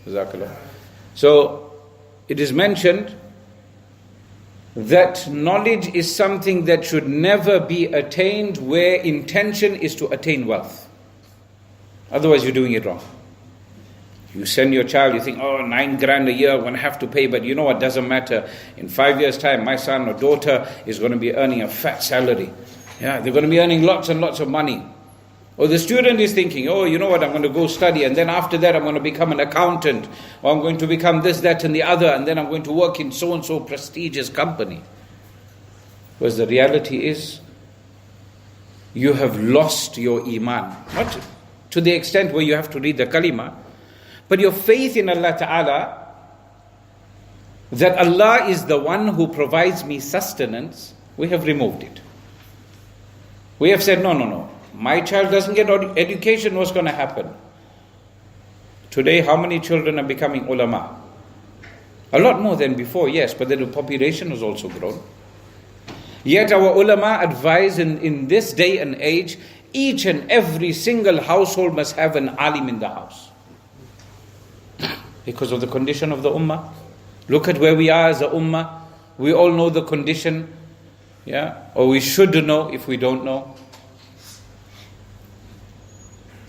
Jazakallah. So, it is mentioned that knowledge is something that should never be attained where intention is to attain wealth. Otherwise you're doing it wrong. You send your child, you think, oh, 9 grand a year, I'm going to have to pay, but you know what, doesn't matter. In 5 years' time, my son or daughter is going to be earning a fat salary. Yeah, they're going to be earning lots and lots of money. Or the student is thinking, oh, you know what, I'm going to go study, and then after that I'm going to become an accountant, or I'm going to become this, that and the other, and then I'm going to work in so-and-so prestigious company. Whereas the reality is, you have lost your iman. Not to the extent where you have to read the kalima, but your faith in Allah Ta'ala, that Allah is the one who provides me sustenance, we have removed it. We have said, no. My child doesn't get education, what's going to happen? Today, how many children are becoming ulama? A lot more than before, yes, but then the population has also grown. Yet our ulama advise in this day and age, each and every single household must have an alim in the house. Because of the condition of the ummah. Look at where we are as a ummah. We all know the condition, or we should know if we don't know.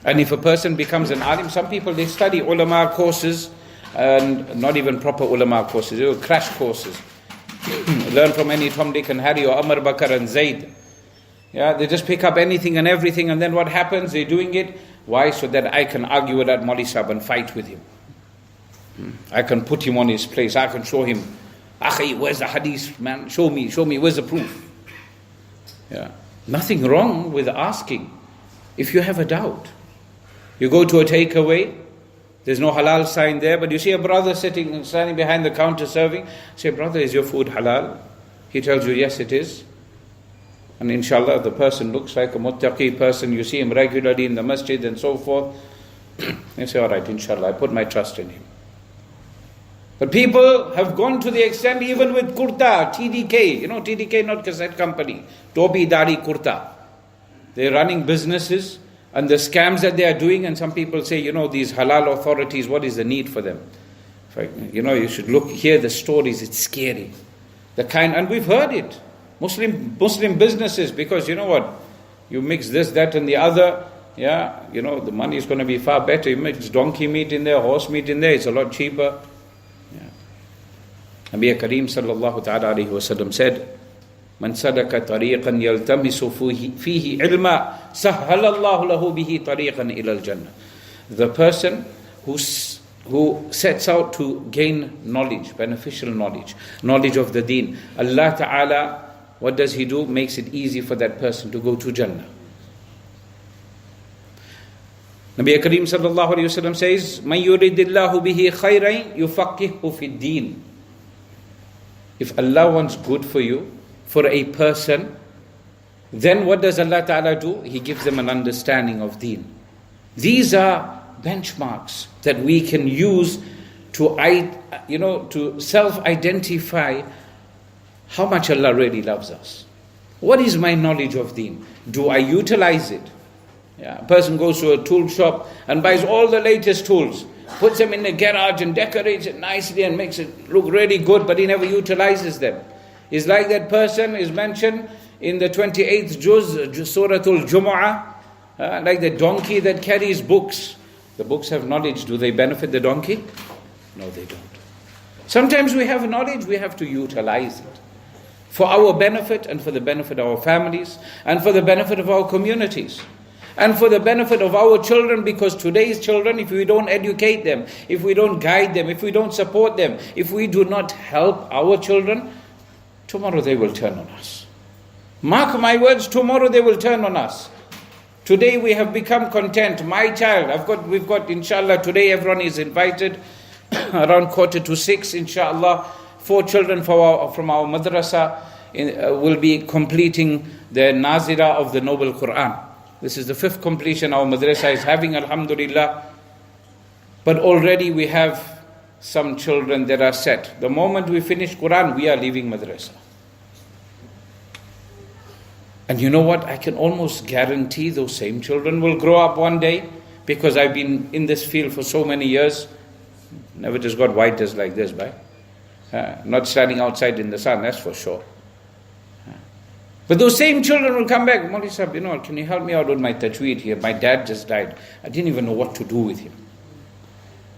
And if a person becomes an alim, some people, they study ulama courses, and not even proper ulama courses, they were crash courses. Learn from any Tom, Dick and Harry or Amr, Bakr and Zaid. They just pick up anything and everything, and then what happens? They're doing it. Why? So that I can argue with that Maulvi Sahib and fight with him. I can put him on his place. I can show him, Akhi, where's the hadith, man? Show me, where's the proof? Nothing wrong with asking if you have a doubt. You go to a takeaway, there's no halal sign there, but you see a brother standing behind the counter serving. Say, brother, is your food halal? He tells you, yes, it is. And inshallah, the person looks like a muttaqi person. You see him regularly in the masjid and so forth. You say, all right, inshallah, I put my trust in him. But people have gone to the extent, even with kurta, TDK, TDK, not cassette company, Tobi Dari Kurta. They're running businesses and the scams that they are doing, and some people say, these halal authorities, what is the need for them? You should hear the stories, it's scary. And we've heard it. Muslim businesses, because you know what? You mix this, that and the other, the money is going to be far better. You mix donkey meat in there, horse meat in there, it's a lot cheaper. Nabi Kareem sallallahu ta'ala alayhi wa sallam said, Man sadaka tariqan yaltamisu fihi ilma, sahhalallahu lahu bihi tariqan ila al-jannah. The person who sets out to gain knowledge, beneficial knowledge of the deen, Allah Ta'ala, what does He do? Makes it easy for that person to go to Jannah. Nabi Kareem sallallahu alayhi wa sallam says, Man yuridillahu bihi khayran yufaqihu fi din. If Allah wants good for you, for a person, then what does Allah Ta'ala do? He gives them an understanding of deen. These are benchmarks that we can use to self-identify how much Allah really loves us. What is my knowledge of deen? Do I utilize it? A person goes to a tool shop and buys all the latest tools, puts them in the garage and decorates it nicely and makes it look really good, but he never utilizes them. It's like that person is mentioned in the 28th juz, Suratul Jumu'ah, like the donkey that carries books. The books have knowledge. Do they benefit the donkey? No, they don't. Sometimes we have knowledge, we have to utilize it for our benefit and for the benefit of our families and for the benefit of our communities. And for the benefit of our children, because today's children, if we don't educate them, if we don't guide them, if we don't support them, if we do not help our children, tomorrow they will turn on us. Mark my words, tomorrow they will turn on us. Today we have become content. My child, we've got, inshallah, today everyone is invited, around 5:45, inshallah. 4 children from our madrasa will be completing the Nazira of the Noble Quran. This is the 5th completion our madrasa is having, alhamdulillah. But already we have some children that are set. The moment we finish Quran, we are leaving madrasa. And you know what? I can almost guarantee those same children will grow up one day, because I've been in this field for so many years. Never just got white just like this, right? Not standing outside in the sun, that's for sure. But those same children will come back, Maulvi Sahib, can you help me out with my tajweed here? My dad just died. I didn't even know what to do with him.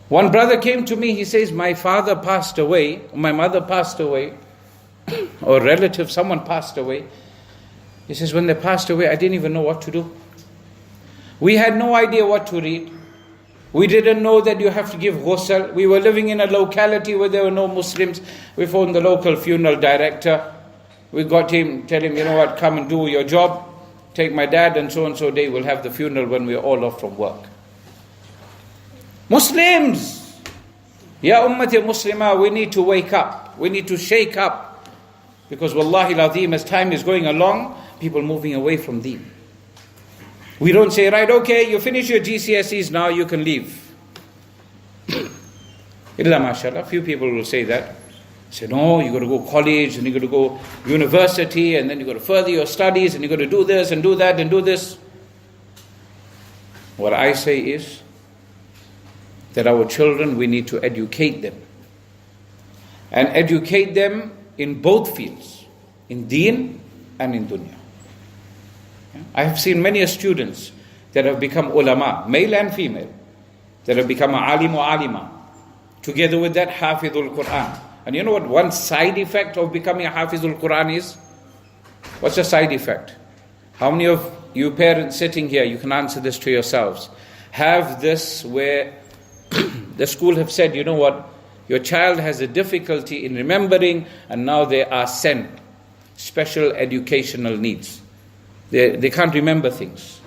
One brother came to me, he says, my father passed away, my mother passed away, or relative, someone passed away. He says, when they passed away, I didn't even know what to do. We had no idea what to read. We didn't know that you have to give ghusl. We were living in a locality where there were no Muslims. We phoned the local funeral director. We got him, tell him, come and do your job. Take my dad and so day. We'll have the funeral when we're all off from work. Muslims! Ya Ummati Muslimah, we need to wake up. We need to shake up. Because Wallahi al-Azim, as time is going along, people moving away from deen. We don't say, right, okay, you finish your GCSEs, now you can leave. Illa mashallah, few people will say that. Say, no, you got to go college, and you got to go university, and then you got to further your studies, and you got to do this, and do that, and do this. What I say is, that our children, we need to educate them. And educate them in both fields, in deen and in dunya. I have seen many students that have become ulama, male and female, that have become alim or alima. Together with that, hafidhul Quran. And you know what one side effect of becoming a hafizul Quran is? What's the side effect? How many of you parents sitting here, you can answer this to yourselves, have this where the school have said, you know what, your child has a difficulty in remembering, and now they are sent special educational needs. They can't remember things.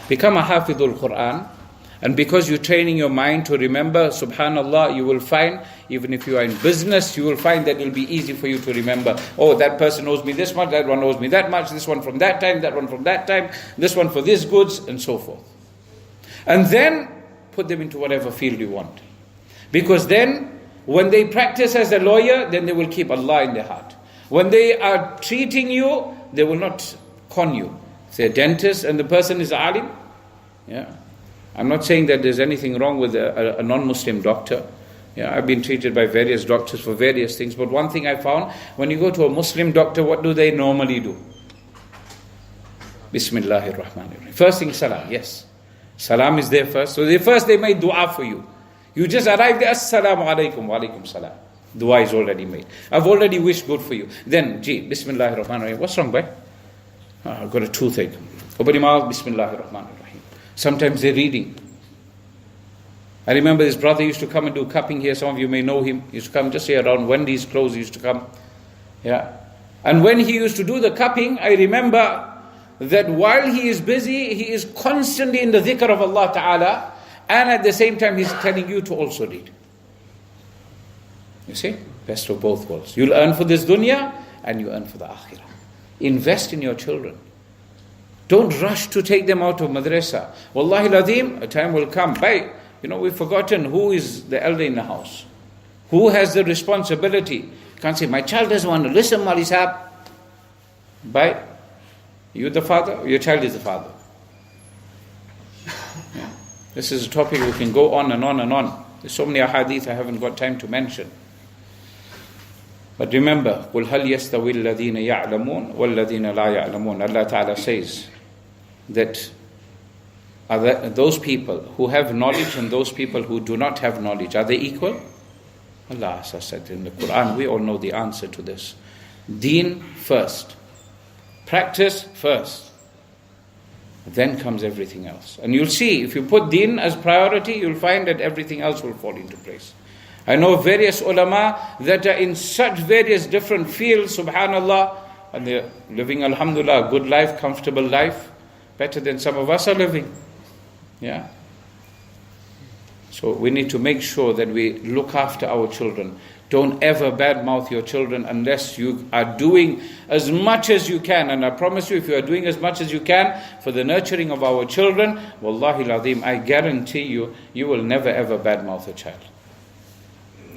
Become a hafidhul Quran, and because you're training your mind to remember, subhanallah, you will find, even if you are in business, you will find that it will be easy for you to remember. Oh, that person owes me this much, that one owes me that much, this one from that time, that one from that time, this one for this goods, and so forth. And then put them into whatever field you want. Because then, when they practice as a lawyer, then they will keep Allah in their heart. When they are treating you, they will not con you. Say a dentist and the person is alim. Yeah. I'm not saying that there's anything wrong with a non-Muslim doctor. Yeah, I've been treated by various doctors for various things. But one thing I found, when you go to a Muslim doctor, what do they normally do? Bismillahir Rahmanir Rahim. First thing, salam. Yes. Salam is there first. So they made dua for you. You just arrive there, assalamu alaikum, wa alaikum salam. Dua is already made. I've already wished good for you. Then, Bismillahir Rahmanir Rahim. What's wrong, boy? I've got a toothache. Open your mouth, Bismillahir Rahmanir Rahim. Sometimes they're reading. I remember this brother used to come and do cupping here. Some of you may know him. He used to come just here around Wendy's close. He used to come. Yeah. And when he used to do the cupping, I remember that while he is busy, he is constantly in the dhikr of Allah Ta'ala, and at the same time he's telling you to also read. You see? Best of both worlds. You'll earn for this dunya, and you earn for the akhirah. Invest in your children. Don't rush to take them out of madrasa. Wallahi ladhim, a time will come. We've forgotten who is the elder in the house. Who has the responsibility? Can't say, my child doesn't want to listen, Maulvi Sahib. You the father, or your child is the father? Yeah. This is a topic we can go on and on and on. There's so many ahadith I haven't got time to mention. But remember, قُلْ هَلْ يَسْتَوِي الَّذِينَ يَعْلَمُونَ وَالَّذِينَ لَا يَعْلَمُونَ. Allah Ta'ala says that those people who have knowledge and those people who do not have knowledge, are they equal? Allah said in the Quran, we all know the answer to this. Deen first. Practice first. Then comes everything else. And you'll see, if you put deen as priority, you'll find that everything else will fall into place. I know various ulama that are in such various different fields, subhanallah, and they're living, alhamdulillah, a good life, comfortable life, better than some of us are living. Yeah. So we need to make sure that we look after our children. Don't ever badmouth your children unless you are doing as much as you can. And I promise you, if you are doing as much as you can for the nurturing of our children, wallahi ladhim, I guarantee you, you will never ever badmouth a child.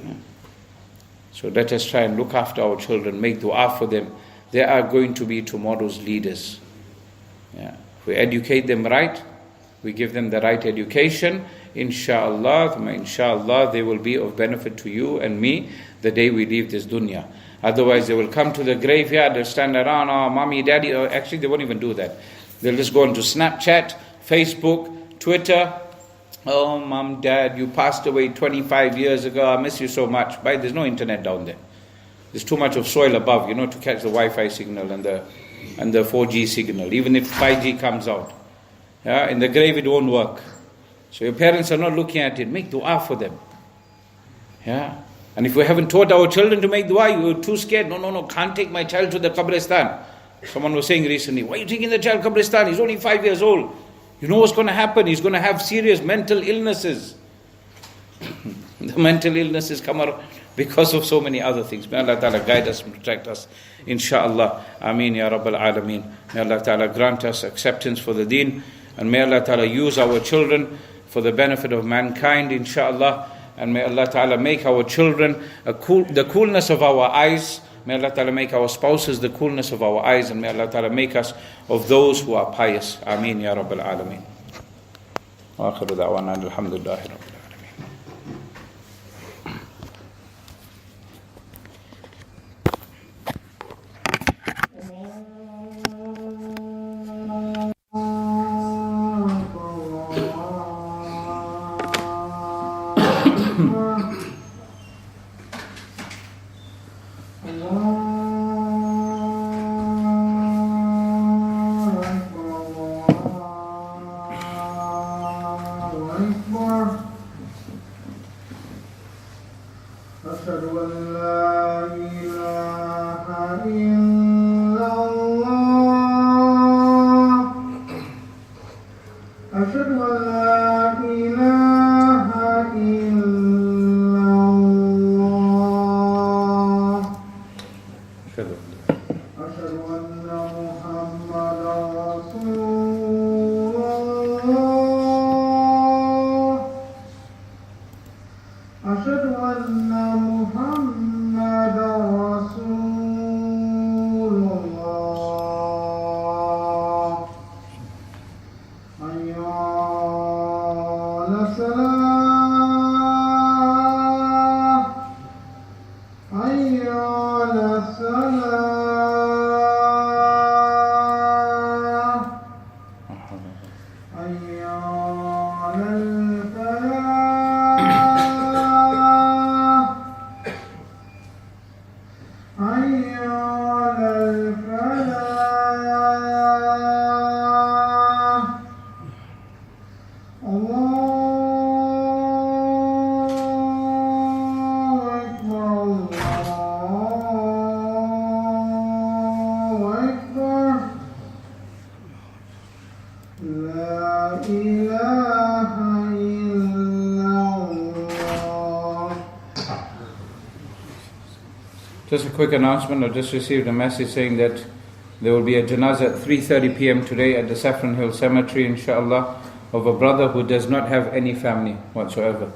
Yeah. So let us try and look after our children, make dua for them. They are going to be tomorrow's leaders. Yeah. If we educate them right, we give them the right education, inshallah, they will be of benefit to you and me the day we leave this dunya. Otherwise, they will come to the graveyard, they'll stand around, oh, mommy, daddy, actually they won't even do that. They'll just go into Snapchat, Facebook, Twitter. Oh, mom, dad, you passed away 25 years ago, I miss you so much. But there's no internet down there. There's too much of soil above, to catch the Wi-Fi signal and the 4G signal, even if 5G comes out. Yeah, in the grave it won't work. So your parents are not looking at it. Make dua for them. Yeah. And if we haven't taught our children to make dua, you're too scared. No, can't take my child to the Qabristan. Someone was saying recently, why are you taking the child Qabristan? He's only 5 years old. You know what's going to happen? He's going to have serious mental illnesses. The mental illnesses come out because of so many other things. May Allah Ta'ala guide us and protect us. Insha'Allah. Ameen Ya Rabbal Alameen. May Allah Ta'ala grant us acceptance for the deen. And may Allah Ta'ala use our children for the benefit of mankind, insha'Allah. And may Allah Ta'ala make our children the coolness of our eyes. May Allah Ta'ala make our spouses the coolness of our eyes. And may Allah Ta'ala make us of those who are pious. Ameen Ya Rabbal Alameen. Wa akhiru da'wana alhamdulillahi Rabbil Just a quick announcement. I just received a message saying that there will be a janazah at 3:30 p.m. today at the Saffron Hill Cemetery, inshallah, of a brother who does not have any family whatsoever.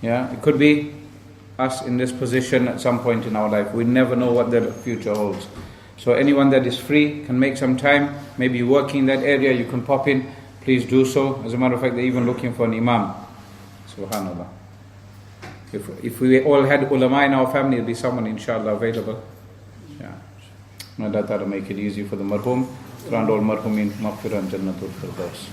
Yeah, it could be us in this position at some point in our life. We never know what the future holds. So anyone that is free can make some time, maybe working in that area, you can pop in, please do so. As a matter of fact, they're even looking for an imam. Subhanallah. If we all had ulama in our family, there'd be someone inshallah available. Yeah. May Allah Ta'ala make it easy for the marhum. Grant all marhumin maghfirah and jannatul firdaus.